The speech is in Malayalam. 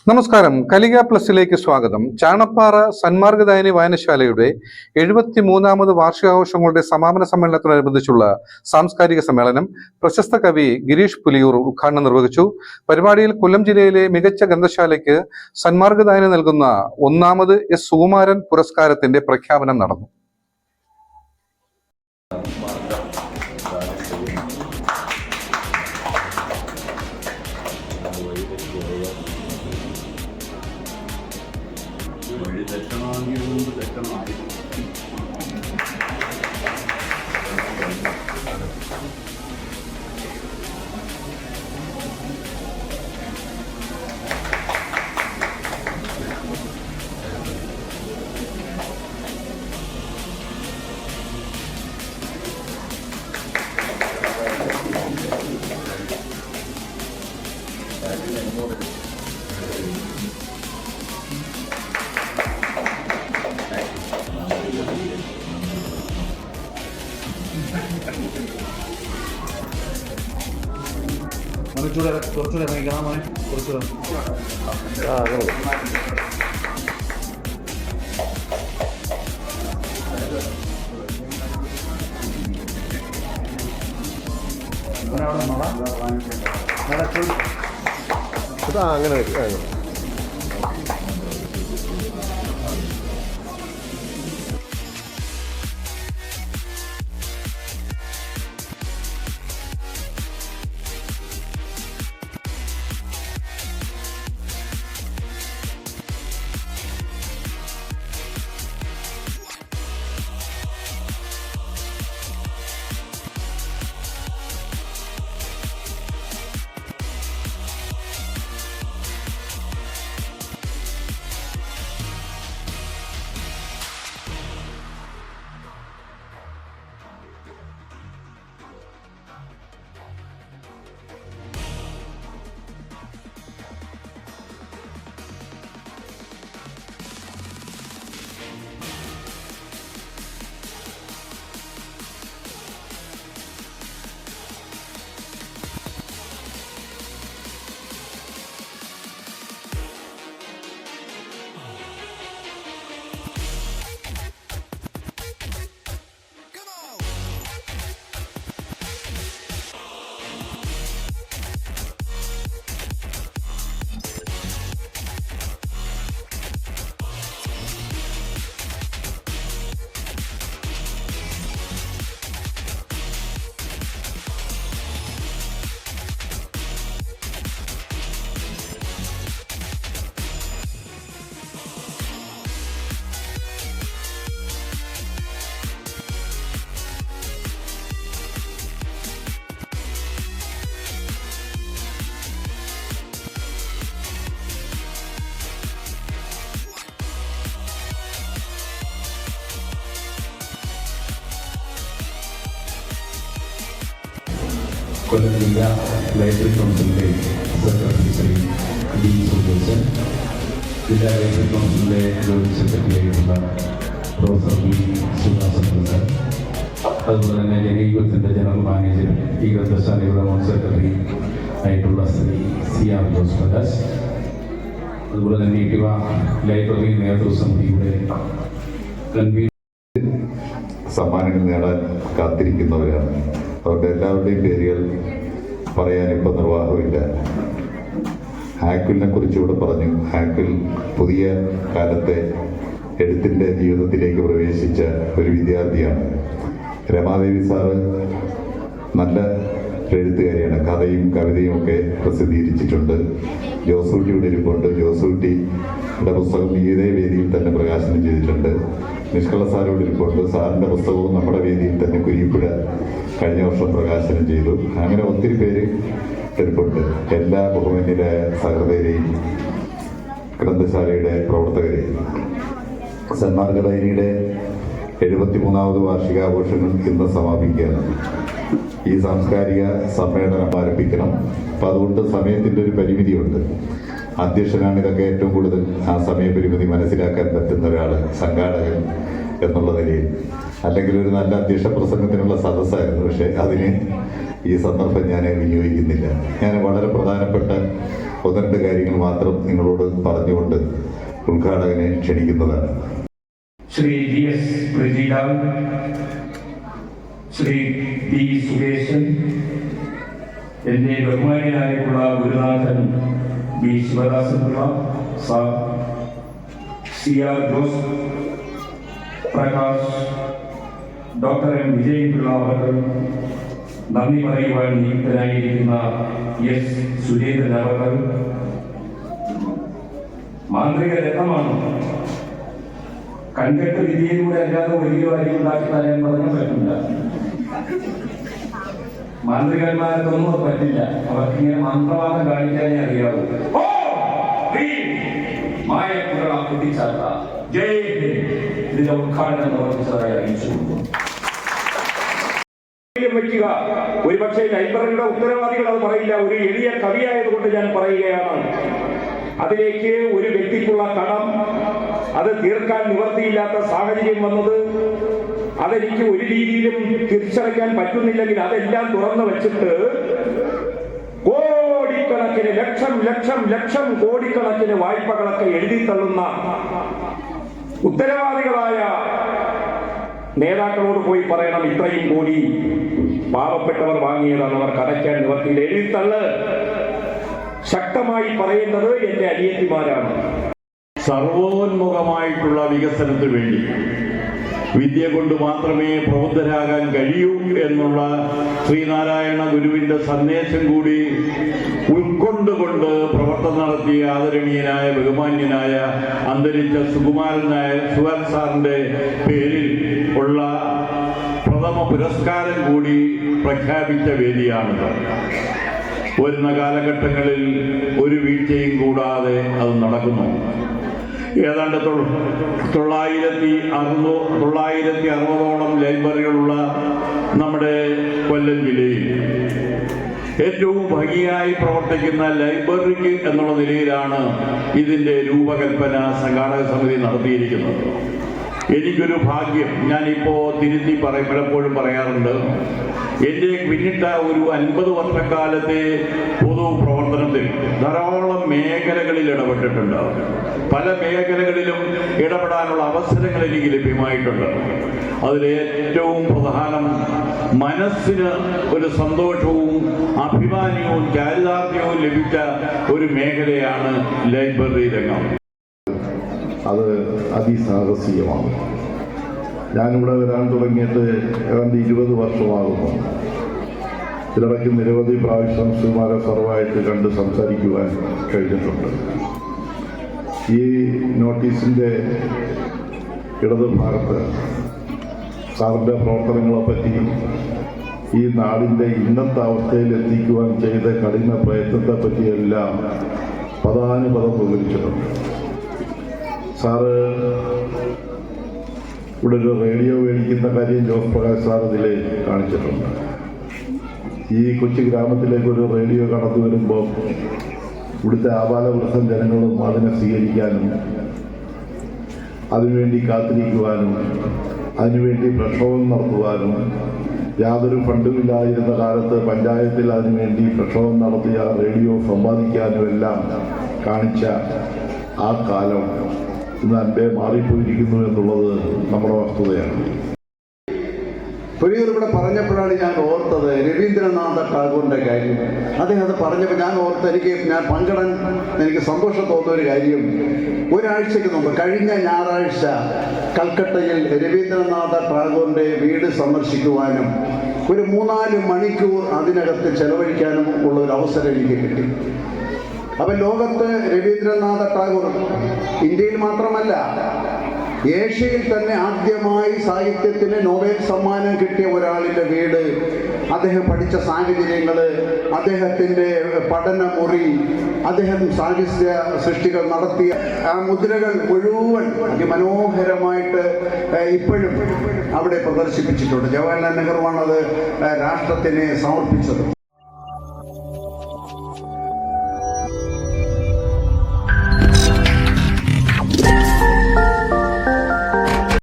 നമസ്കാരം. കലിക പ്ലസിലേക്ക് സ്വാഗതം. ചാണപ്പാറ സന്മാർഗദായിനി വായനശാലയുടെ 73ാമത് വാർഷികാഘോഷങ്ങളുടെ സമാപന സമ്മേളനത്തോടനുബന്ധിച്ചുള്ള സാംസ്കാരിക സമ്മേളനം പ്രശസ്ത കവി ഗിരീഷ് പുലിയൂർ ഉദ്ഘാടനം നിർവഹിച്ചു. പരിപാടിയിൽ കൊല്ലം ജില്ലയിലെ മികച്ച ഗ്രന്ഥശാലയ്ക്ക് സന്മാർഗദായിനി നൽകുന്ന 1ാമത് എസ് സുകുമാരൻ പുരസ്കാരത്തിന്റെ പ്രഖ്യാപനം നടന്നു. വഴി തെറ്റണമെങ്കിൽ തെറ്റണമായിരുന്നു. കുറച്ചുകൂടെ ഇറങ്ങിക്കണം മോനെ, കുറച്ചുകൂടെ. അങ്ങനെ കൊല്ലം ജില്ലാ ലൈബ്രറി കൗൺസിലിൻ്റെ സെക്രട്ടറി ശ്രീ ഡി സുജോസൻ, ജില്ലാ ലൈബ്രറി കൗൺസിലിൻ്റെ ജോയിന്റ് സെക്രട്ടറിയായിട്ടുള്ള പ്രൊഫസർ ബി സുഹാസൻ പ്രസാദ്, അതുപോലെ തന്നെ ജനകീയത്തിൻ്റെ ജനറൽ മാനേജരും ഈ ഗ്രന്ഥശാലയുടെ മുൻ സെക്രട്ടറി ആയിട്ടുള്ള ശ്രീ സി ആർ ജോസ് പ്രകാശ്, അതുപോലെ തന്നെ ഇവ ലൈബ്രറി നേതൃസമിതിയുടെ കൺവീനർ സമ്മാനങ്ങൾ നേടാൻ കാത്തിരിക്കുന്നവരാണ്. അവരുടെ എല്ലാവരുടെയും പേരുകൾ പറയാൻ ഇപ്പം നിർവാഹമില്ല. ഹാക്കിളിനെ കുറിച്ചുകൂടെ പറഞ്ഞു. ഹാക്കിൾ പുതിയ കാലത്തെ എഴുത്തിൻ്റെ ജീവിതത്തിലേക്ക് പ്രവേശിച്ച ഒരു വിദ്യാർത്ഥിയാണ്. രമാദേവി സാറ് നല്ല എഴുത്തുകാരിയാണ്. കഥയും കവിതയും ഒക്കെ പ്രസിദ്ധീകരിച്ചിട്ടുണ്ട്. ജോസൂട്ടിയുടെ ഇരിപ്പുണ്ട്. ജോസൂട്ടിയുടെ പുസ്തകം ഇതേ വേദിയിൽ തന്നെ പ്രകാശനം ചെയ്തിട്ടുണ്ട്. നിഷ്കള സാരോട് ഇരിപ്പുണ്ട്. സാറിൻ്റെ പുസ്തകവും നമ്മുടെ വേദിയിൽ തന്നെ കുരിപ്പുഴ കഴിഞ്ഞ വർഷം പ്രകാശനം ചെയ്തു. അങ്ങനെ ഒത്തിരി പേര് ഇരിപ്പുണ്ട്. എല്ലാ ബഹുമാന്യരായ സഹൃദയരെയും ഗ്രന്ഥശാലയുടെ പ്രവർത്തകരെയും സന്മാർഗദായിനിയുടെ 73ാമത് വാർഷികാഘോഷങ്ങൾ ഇന്ന് സമാപിക്കുകയാണ്. ഈ സാംസ്കാരിക സമ്മേളനം ആരംഭിക്കണം. അപ്പം അതുകൊണ്ട് സമയത്തിൻ്റെ ഒരു പരിമിതിയുണ്ട്. അധ്യക്ഷനാണ് ഇതൊക്കെ ഏറ്റവും കൂടുതൽ ആ സമയപരിമിതി മനസ്സിലാക്കാൻ പറ്റുന്ന ഒരാൾ, സംഘാടകൻ എന്നുള്ള നിലയിൽ. അല്ലെങ്കിൽ ഒരു നല്ല അധ്യക്ഷ പ്രസംഗത്തിനുള്ള സദസ്സായിരുന്നു. പക്ഷേ അതിന് ഈ സന്ദർഭം ഞാൻ വിനിയോഗിക്കുന്നില്ല. ഞാൻ വളരെ പ്രധാനപ്പെട്ട ഒന്ന് രണ്ട് കാര്യങ്ങൾ മാത്രം നിങ്ങളോട് പറഞ്ഞുകൊണ്ട് ഉദ്ഘാടകനെ ക്ഷണിക്കുന്നതാണ്. ശ്രീ DS പ്രജിലാൽ, ശ്രീ D സുരേശൻ, എന്റെ ബഹുമാനിയായിട്ടുള്ള ഗുരുനാഥൻ B Sivadasapillai sir, CR Jose Prakash, doctor M Vijayapillai അവർ, നന്ദി പറയുവാൻ നിയുക്തനായിരിക്കുന്ന S സുരേന്ദ്രൻ അവർ, മാന്ത്രിക രത്നമാണ്. കൺകെട്ട് വിധിയിലൂടെ അല്ലാതെ വലിയ കാര്യം ഉണ്ടാക്കി തരാൻ പറഞ്ഞാൽ പറ്റില്ല. മാന്ത്രികന്മാർക്കൊന്നും പറ്റില്ല. അവർക്ക് ഇങ്ങനെ മന്ത്രവാദം കാണിക്കാനേ അറിയാവൂ. ഇതിന്റെ ഉദ്ഘാടനം നിർവഹിച്ചതായി അറിയിച്ചു കൊടുക്കുന്നു. വയ്ക്കുക. ഒരുപക്ഷെ ലൈബ്രറിയുടെ ഉത്തരവാദികൾ അത് പറയില്ല. ഒരു എളിയ കവിയായതുകൊണ്ട് ഞാൻ പറയുകയാണ്. അതിലേക്ക് ഒരു വ്യക്തിക്കുള്ള കടം അത് തീർക്കാൻ നിവർത്തിയില്ലാത്ത സാഹചര്യം വന്നത്, അതെനിക്ക് ഒരു രീതിയിലും തിരിച്ചടയ്ക്കാൻ പറ്റുന്നില്ലെങ്കിൽ അതെല്ലാം തുറന്നു വെച്ചിട്ട് കോടിക്കണക്കിന് ലക്ഷം കോടിക്കണക്കിന് വായ്പകളൊക്കെ എഴുതി തള്ളുന്ന ഉത്തരവാദികളായ നേതാക്കളോട് പോയി പറയണം, ഇത്രയും കോടി പാവപ്പെട്ടവർ വാങ്ങിയതാണ്, അവർ അടയ്ക്കാൻ നിവർത്തിയിൽ എഴുതിത്തള്ള്. ശക്തമായി പറയേണ്ടത് എന്റെ അനിയത്തിമാരാണ്. സർവോന്മുഖമായിട്ടുള്ള വികസനത്തിന് വേണ്ടി വിദ്യ കൊണ്ട് മാത്രമേ പ്രബുദ്ധരാകാൻ കഴിയൂ എന്നുള്ള ശ്രീനാരായണ ഗുരുവിന്റെ സന്ദേശം കൂടി ഉൾക്കൊണ്ടുകൊണ്ട് പ്രവർത്തനം നടത്തിയ ആദരണീയനായ ബഹുമാന്യനായ അന്തരിച്ച സുകുമാരനായ സുഹാൻ സാറിന്റെ പേരിൽ ഉള്ള പ്രഥമ പുരസ്കാരം കൂടി പ്രഖ്യാപിച്ച വേദിയാണിത്. വരുന്ന കാലഘട്ടങ്ങളിൽ ഒരു വീഴ്ചയും കൂടാതെ അത് നടക്കുന്നു. ഏതാണ്ട് 960ഓളം ലൈബ്രറികളുള്ള നമ്മുടെ കൊല്ലം ജില്ലയിൽ ഏറ്റവും ഭംഗിയായി പ്രവർത്തിക്കുന്ന ലൈബ്രറിക്ക് എന്നുള്ള നിലയിലാണ് ഇതിൻ്റെ രൂപകൽപ്പന സംഘാടക സമിതി നടത്തിയിരിക്കുന്നത്. എനിക്കൊരു ഭാഗ്യം, ഞാനിപ്പോൾ തിരുത്തി പലപ്പോഴും പറയാറുണ്ട്, എൻ്റെ പിന്നിട്ട ഒരു 50 വർഷക്കാലത്തെ പൊതു പ്രവർത്തനത്തിൽ ധാരാളം മേഖലകളിൽ ഇടപെട്ടിട്ടുണ്ട്. പല മേഖലകളിലും ഇടപെടാനുള്ള അവസരങ്ങൾ എനിക്ക് ലഭ്യമായിട്ടുണ്ട്. അതിലേറ്റവും പ്രധാനം മനസ്സിന് ഒരു സന്തോഷവും അഭിമാനവും ചാരിതാർത്ഥ്യവും ലഭിച്ച ഒരു മേഖലയാണ് ലൈബ്രറി രംഗം. അത് അതിസാഹസികമാണ്. ഞാനിവിടെ വരാൻ തുടങ്ങിയിട്ട് ഏതാണ്ട് 20 വർഷമാകുന്നു. ഇതിനിടയ്ക്ക് നിരവധി പ്രാവശ്യം സുകുമാര സാറുമായിട്ട് കണ്ട് സംസാരിക്കുവാൻ കഴിഞ്ഞിട്ടുണ്ട്. ഈ നോട്ടീസിൻ്റെ ഇടത് ഭാഗത്ത് സാറിൻ്റെ പ്രവർത്തനങ്ങളെപ്പറ്റി, ഈ നാടിൻ്റെ ഇന്നത്തെ അവസ്ഥയിൽ എത്തിക്കുവാൻ ചെയ്ത കഠിന പ്രയത്നത്തെപ്പറ്റിയെല്ലാം പദാനുപദം വിവരിച്ചിട്ടുണ്ട്. സാറ് ഇവിടെ ഒരു റേഡിയോ മേടിക്കുന്ന കാര്യം ജോസ് പ്രകാശ് സാർ ഇതിൽ കാണിച്ചിട്ടുണ്ട്. ഈ കൊച്ചു ഗ്രാമത്തിലേക്ക് ഒരു റേഡിയോ കടന്നു വരുമ്പോൾ ഇവിടുത്തെ ആബാലവൃദ്ധം ജനങ്ങളും അതിനെ സ്വീകരിക്കാനും അതിനുവേണ്ടി കാത്തിരിക്കുവാനും അതിനുവേണ്ടി പ്രക്ഷോഭം നടത്തുവാനും യാതൊരു ഫണ്ടുമില്ലാതിരുന്ന കാലത്ത് പഞ്ചായത്തിൽ അതിനുവേണ്ടി പ്രക്ഷോഭം നടത്തിയ റേഡിയോ സമ്പാദിക്കാനും എല്ലാം കാണിച്ച ആ കാലം ഇന്ന് അൻപേ മാറിപ്പോയിരിക്കുന്നു എന്നുള്ളത് നമ്മുടെ വസ്തുതയാണ്. പുലിയൂർ ഇവിടെ പറഞ്ഞപ്പോഴാണ് ഞാൻ ഓർത്തത് രവീന്ദ്രനാഥ ടാഗോറിൻ്റെ കാര്യം. അദ്ദേഹം അത് പറഞ്ഞപ്പോൾ ഞാൻ ഓർത്ത് ഞാൻ പങ്കിടാൻ എനിക്ക് സന്തോഷം തോന്നുന്ന ഒരു കാര്യം, ഒരാഴ്ചയ്ക്ക് മുമ്പ് കഴിഞ്ഞ ഞായറാഴ്ച കൽക്കട്ടയിൽ രവീന്ദ്രനാഥ ടാഗോറിൻ്റെ വീട് സന്ദർശിക്കുവാനും ഒരു 3-4 മണിക്കൂർ അതിനകത്ത് ചെലവഴിക്കാനും ഉള്ള ഒരു അവസരം എനിക്ക് കിട്ടി. അപ്പം ലോകത്ത് രവീന്ദ്രനാഥ ടാഗോർ ഇന്ത്യയിൽ മാത്രമല്ല ഏഷ്യയിൽ തന്നെ ആദ്യമായി സാഹിത്യത്തിന് നോബൽ സമ്മാനം കിട്ടിയ ഒരാളിൻ്റെ വീട്, അദ്ദേഹം പഠിച്ച സാഹചര്യങ്ങൾ, അദ്ദേഹത്തിൻ്റെ പഠനമുറി, അദ്ദേഹം സാഹിത്യ സൃഷ്ടികൾ നടത്തിയ ആ മുദ്രകൾ മുഴുവൻ അതിമനോഹരമായിട്ട് ഇപ്പോഴും അവിടെ പ്രദർശിപ്പിച്ചിട്ടുണ്ട്. ജവഹർലാൽ നെഹ്റുവാണത് രാഷ്ട്രത്തിന് സമർപ്പിച്ചത്.